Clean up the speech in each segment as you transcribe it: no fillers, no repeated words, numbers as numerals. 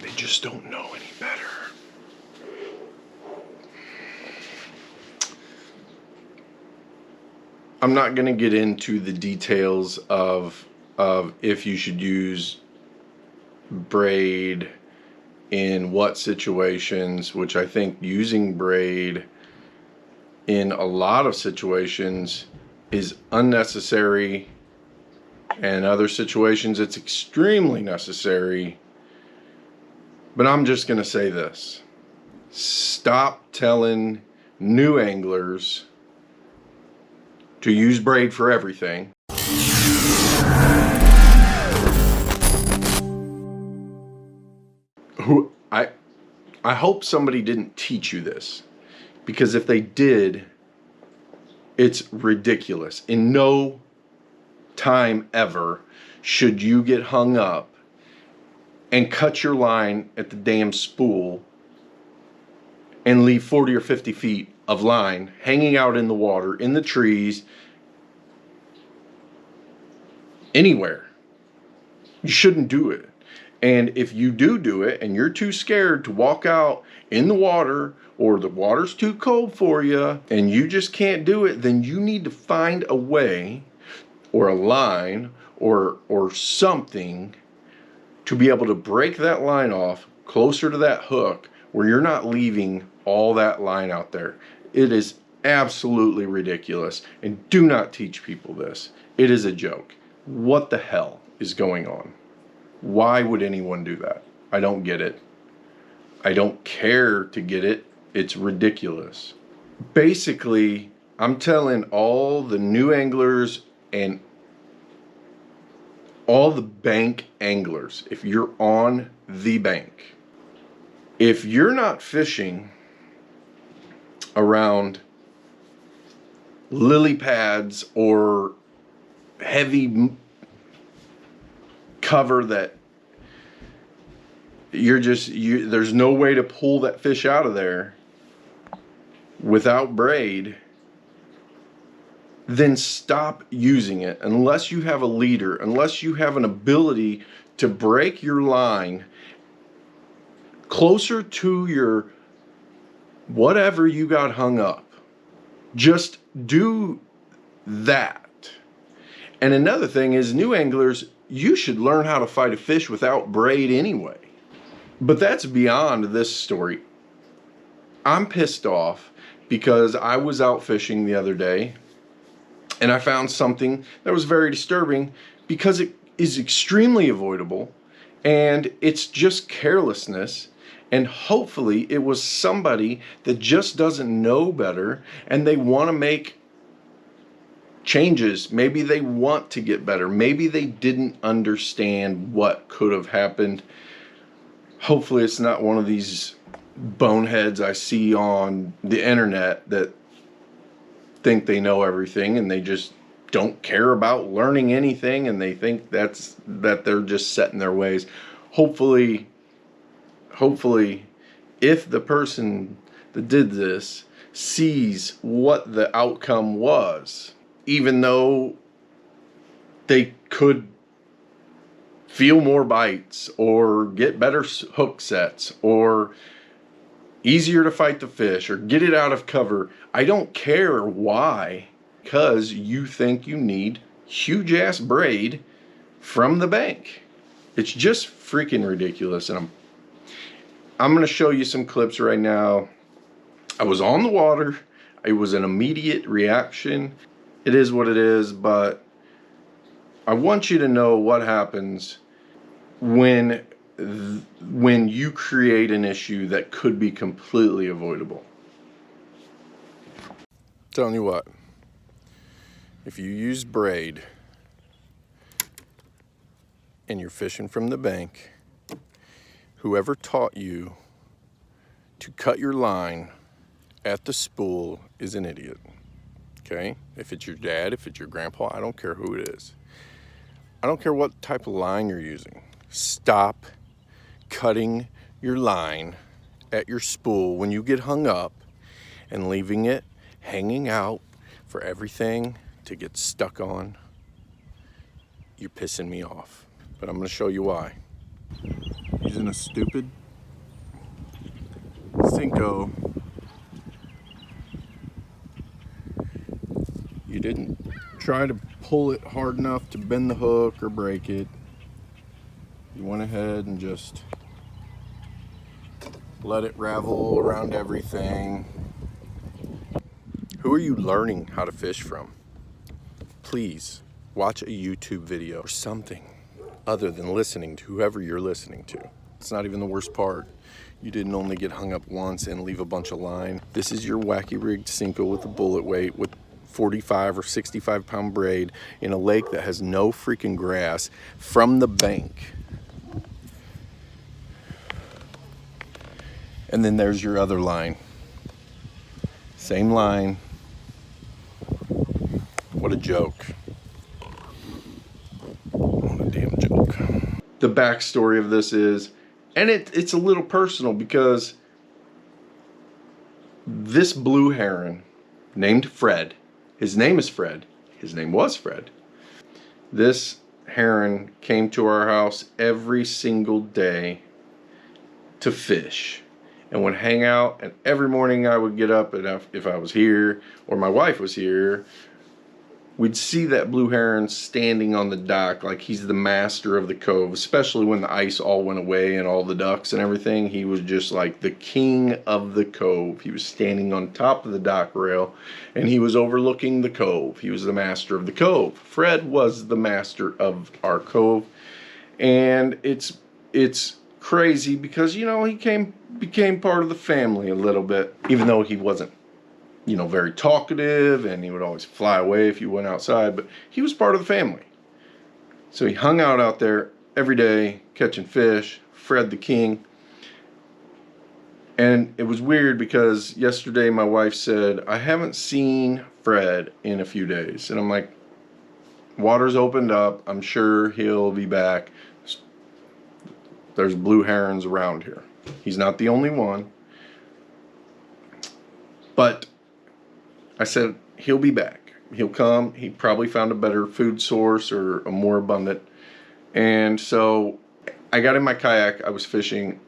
They just don't know any better. I'm not going to get into the details of if you should use braid in what situations, which I think using braid in a lot of situations is unnecessary, and other situations it's extremely necessary. But I'm just going to say this. Stop telling new anglers to use braid for everything. I hope somebody didn't teach you this, because if they did, it's ridiculous. In no time ever should you get hung up and cut your line at the damn spool and leave 40 or 50 feet of line hanging out in the water, in the trees, anywhere. You shouldn't do it. And if you do it and you're too scared to walk out in the water, or the water's too cold for you and you just can't do it, then you need to find a way, or a line, or something to be able to break that line off closer to that hook where you're not leaving all that line out there. It is absolutely ridiculous, and do not teach people this. It is a joke. What the hell is going on? Why would anyone do that? I don't get it. I don't care to get it. It's ridiculous. Basically, I'm telling all the new anglers and all the bank anglers, if you're on the bank, if you're not fishing around lily pads or heavy cover that there's no way to pull that fish out of there without braid, then stop using it unless you have a leader, unless you have an ability to break your line closer to your whatever you got hung up. Just do that. And another thing is, new anglers, you should learn how to fight a fish without braid anyway. But that's beyond this story. I'm pissed off because I was out fishing the other day and I found something that was very disturbing, because it is extremely avoidable and it's just carelessness. And hopefully it was somebody that just doesn't know better and they want to make changes. Maybe they want to get better. Maybe they didn't understand what could have happened. Hopefully it's not one of these boneheads I see on the internet that think they know everything and they just don't care about learning anything, and they think that they're just set in their ways. Hopefully if the person that did this sees what the outcome was, even though they could feel more bites or get better hook sets or easier to fight the fish or get it out of cover, I don't care why, because you think you need huge ass braid from the bank. It's just freaking ridiculous. And I'm going to show you some clips right now. I was on the water. It was an immediate reaction. It is what it is, but I want you to know what happens when you create an issue that could be completely avoidable. Telling you what, if you use braid and you're fishing from the bank, whoever taught you to cut your line at the spool is an idiot. Okay? If it's your dad, if it's your grandpa, I don't care who it is. I don't care what type of line you're using. Stop cutting your line at your spool when you get hung up and leaving it hanging out for everything to get stuck on. You're pissing me off, but I'm going to show you why. using a stupid Cinco. You didn't try to pull it hard enough to bend the hook or break it. You went ahead and just let it ravel around everything. Who are you learning how to fish from? Please watch a YouTube video or something other than listening to whoever you're listening to. It's not even the worst part. You didn't only get hung up once and leave a bunch of line. This is your wacky rigged Cinco with a bullet weight with 45 or 65 pound braid in a lake that has no freaking grass from the bank. And then there's your other line. Same line. What a joke. What a damn joke. The backstory of this is, and it's a little personal because this blue heron named Fred, his name is Fred, his name was Fred. This heron came to our house every single day to fish and would hang out, and every morning I would get up, and if I was here or my wife was here, we'd see that blue heron standing on the dock like he's the master of the cove, especially when the ice all went away and all the ducks and everything. He was just like the king of the cove. He was standing on top of the dock rail and he was overlooking the cove. He was the master of the cove. Fred was the master of our cove, and it's crazy because, you know, he became part of the family a little bit, even though he wasn't, you know, very talkative, and he would always fly away if you went outside, but he was part of the family. So he hung out there every day catching fish, Fred the king. And it was weird because yesterday my wife said, I haven't seen Fred in a few days. And I'm like, water's opened up, I'm sure he'll be back. There's blue herons around here. He's not the only one. But I said, he'll be back. He'll come. He probably found a better food source or a more abundant. And so I got in my kayak, I was fishing,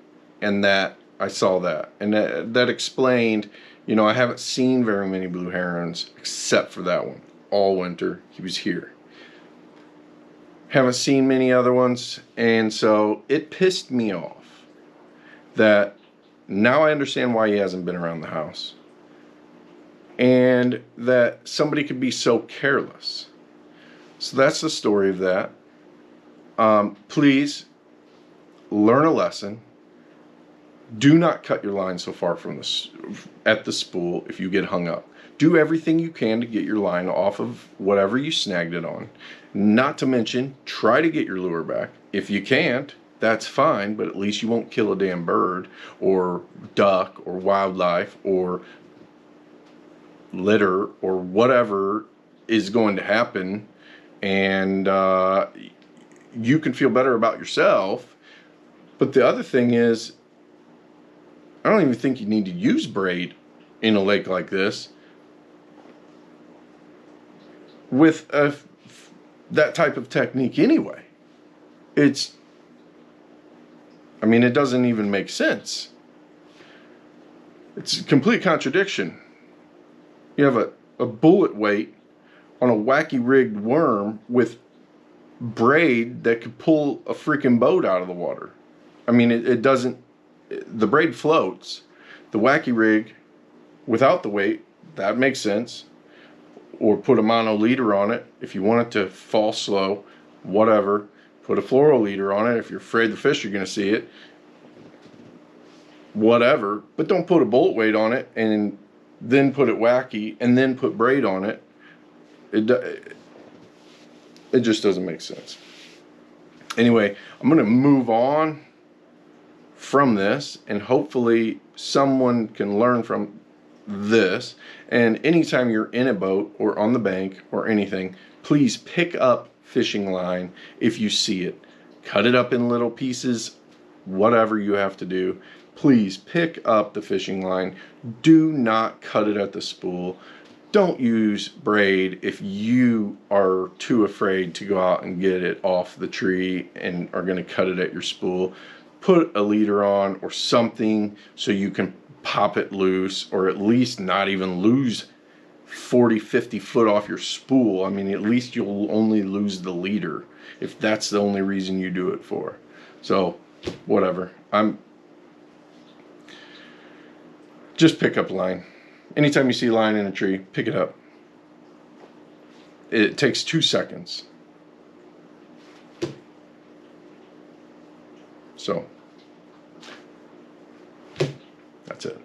and I saw that. And that explained, you know, I haven't seen very many blue herons except for that one. All winter, he was here. Haven't seen many other ones, and so it pissed me off that now I understand why he hasn't been around the house. And that somebody could be so careless. So that's the story of that. Please learn a lesson. Do not cut your line so far from at the spool if you get hung up. Do everything you can to get your line off of whatever you snagged it on. Not to mention, try to get your lure back. If you can't, that's fine, but at least you won't kill a damn bird or duck or wildlife or litter or whatever is going to happen, and you can feel better about yourself. But the other thing is, I don't even think you need to use braid in a lake like this with that type of technique anyway. It doesn't even make sense. It's a complete contradiction. You have a bullet weight on a wacky rigged worm with braid that could pull a freaking boat out of the water. I mean, it doesn't, the braid floats. The wacky rig without the weight, that makes sense. Or put a mono leader on it if you want it to fall slow, whatever. Put a fluoro leader on it if you're afraid the fish are going to see it, whatever. But don't put a bullet weight on it and then put it wacky and then put braid on it. It just doesn't make sense. Anyway, I'm going to move on from this, and hopefully someone can learn from this. And anytime you're in a boat or on the bank or anything, please pick up fishing line if you see it. Cut it up in little pieces, whatever you have to do. Please pick up the fishing line. Do not cut it at the spool. Don't use braid if you are too afraid to go out and get it off the tree and are going to cut it at your spool. put a leader on or something so you can pop it loose, or at least not even lose 40-50 foot off your spool. I mean, at least you'll only lose the leader if that's the only reason you do it for. So whatever, just pick up line. Anytime you see line in a tree, pick it up. It takes 2 seconds. So that's it.